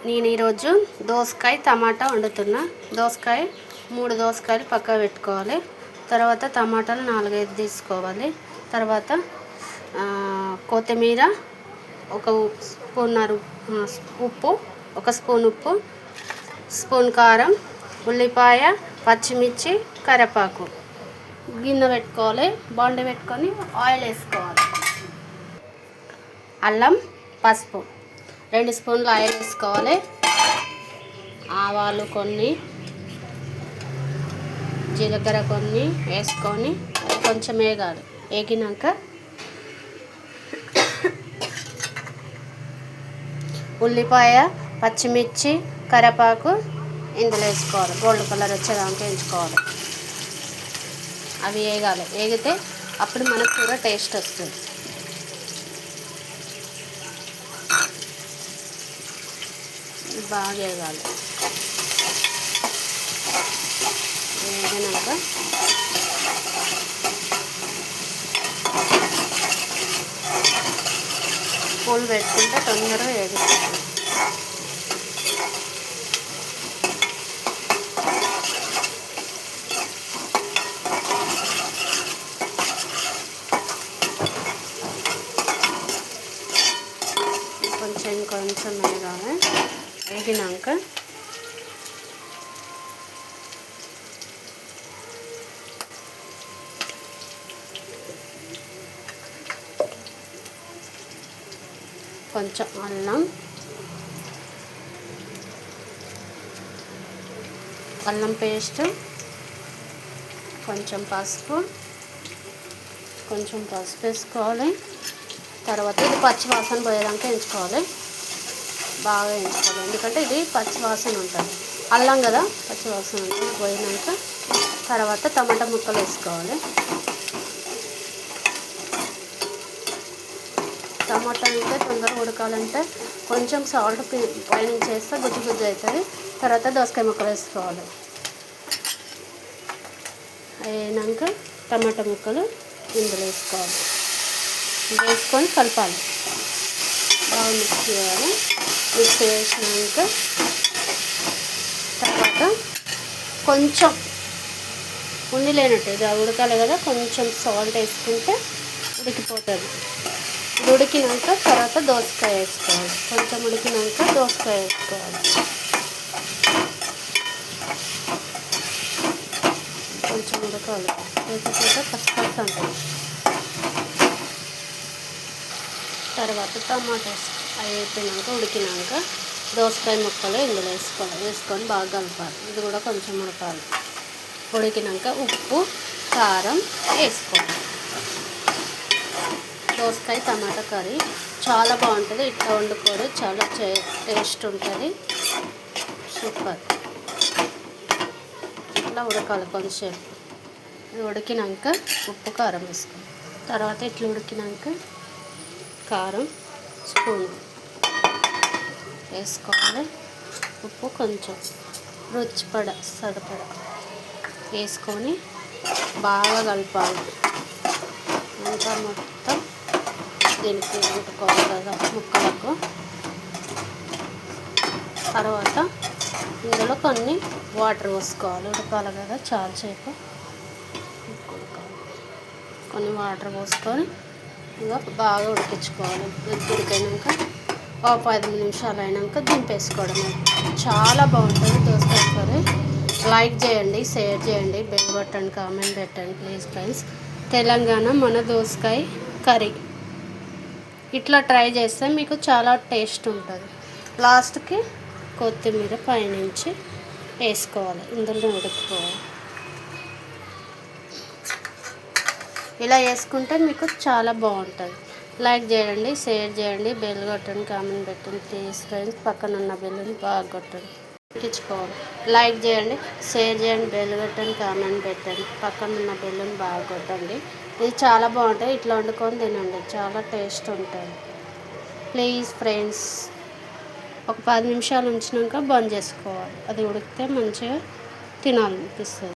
నేను ఈరోజు దోసకాయ టమాటా వండుతున్నా. మూడు దోసకాయలు పక్కకు పెట్టుకోవాలి. తర్వాత టమాటాలు 4-5 తీసుకోవాలి. తర్వాత కొత్తిమీర, ఒక స్పూన్నర ఉప్పు, ఒక స్పూన్ ఉప్పు, స్పూన్ కారం, ఉల్లిపాయ, పచ్చిమిర్చి, కరివేపాకు. గిన్నె పెట్టుకోవాలి. బాండి పెట్టుకొని ఆయిల్ వేసుకోవాలి. అల్లం, పసుపు 2 స్పూన్లు ఆయిల్ వేసుకోవాలి. ఆవాలు కొన్ని, జీలకర్ర కొన్ని వేసుకొని కొంచెం వేగాలి. వేగినాక ఉల్లిపాయ, పచ్చిమిర్చి, కరివేపాకు ఇందులో వేసుకోవాలి. గోల్డ్ కలర్ వచ్చేదాకా వేయించుకోవాలి. అవి వేగాలి. వేగితే అప్పుడు మనకు కూర టేస్ట్ వస్తుంది. బాగా వేగాలి. వేగినాక పూలు పెట్టుకుంటే తొందరగా వేగిస్తుంది. కొంచెం వేగాలి. వేగినాక కొంచెం అల్లం పేస్ట్, కొంచెం పసుపు వేసుకోవాలి. తర్వాత ఇది పచ్చి వాసన పోయేదాకా వేయించుకోవాలి. బాగా వేయించుకోవాలి. ఎందుకంటే ఇది పచ్చి వాసన ఉంటుంది. అల్లం కదా, పచ్చి వాసన ఉంటుంది. పోయినాక తర్వాత టమాటా ముక్కలు వేసుకోవాలి. టమాటా అయితే తొందరగా ఉడకాలంటే కొంచెం సాల్ట్ పైనుంచి వేస్తే గుజ్జు అవుతుంది. తర్వాత దోసకాయ ముక్కలు వేసుకోవాలి. అయినాక టమాటా ముక్కలు ఇందులో వేసుకోవాలి. వేసుకొని కలపాలి. బాగా మిక్స్ చేయాలి. మిక్స్ చేసినాక తర్వాత కొంచెం ఉండి లేనట్టు ఇది ఉడకాలి కదా, కొంచెం సాల్ట్ వేసుకుంటే ఉడికిపోతుంది. ఉడికినాక తర్వాత దోసకాయ వేసుకోవాలి. కొంచెం ఉడికినాక దోసకాయ వేసుకోవాలి. కొంచెం ఉడకాలి. లేకపోతే పచ్చిపచ్చి ఉంటుంది. తర్వాత టమాటా అయిపోయినాక ఉడికినాక దోసకాయ ముక్కలు ఇందులో వేసుకొని బాగా కలపాలి. ఇది కూడా కొంచెం ఉడకాలి. ఉడికినాక ఉప్పు, కారం వేసుకోవాలి. దోసకాయ టమాటా కర్రీ చాలా బాగుంటుంది. ఇట్లా వండుకోరు, చాలా టేస్ట్ ఉంటుంది. సూపర్. ఇట్లా ఉడకాలి కొంచెంసేపు. ఇది ఉడికినాక ఉప్పు, కారం వేసుకోవాలి. తర్వాత ఇట్లా ఉడికినాక కారం స్పూన్ వేసుకోవాలి. ఉప్పు కొంచెం రుచిపడ సరిపడ వేసుకొని బాగా కలపాలి. అంతా మొత్తం దీనికి ఉడుకోవాలి కదా ముక్కలకు. తర్వాత ఇందులో కొన్ని వాటర్ పోసుకోవాలి. ఉడకాలి కదా చాలాసేపు ఉడకాలి. కొన్ని వాటర్ పోసుకొని ఇంకా బాగా ఉడికించుకోవాలి. ఉడికినాక ఒక 10 నిమిషాలు అయినాక దింపేసుకోవడమే. చాలా బాగుంటుంది దోసకాయ కర్రీ. లైక్ చేయండి, షేర్ చేయండి, బెల్ బటన్, కామెంట్ పెట్టండి ప్లీజ్ ఫ్రెండ్స్. తెలంగాణ మన దోసకాయ కర్రీ ఇట్లా ట్రై చేస్తే మీకు చాలా టేస్ట్ ఉంటుంది. లాస్ట్కి కొత్తిమీర పైనుంచి వేసుకోవాలి. ఇందులో ఉడుకుకోవాలి. ఇలా వేసుకుంటే మీకు చాలా బాగుంటుంది. లైక్ చేయండి, షేర్ చేయండి, బెల్ కొట్టండి, కామెంట్ పెట్టండి ప్లీజ్ ఫ్రెండ్స్. పక్కన ఉన్న బెల్ని బాగా కొట్టండి. ఎక్కించుకోవాలి. లైక్ చేయండి, షేర్ చేయండి, బెల్ కొట్టండి, కామెంట్ పెట్టండి. పక్కన ఉన్న బెల్ని బాగా కొట్టండి. ఇది చాలా బాగుంటుంది. ఇట్లా వండుకొని తినండి, చాలా టేస్ట్ ఉంటుంది. Please friends. ఒక 10 నిమిషాలు ఉంచినాక బంద్ చేసుకోవాలి. అది ఉడికితే మంచిగా తినాలనిపిస్తుంది.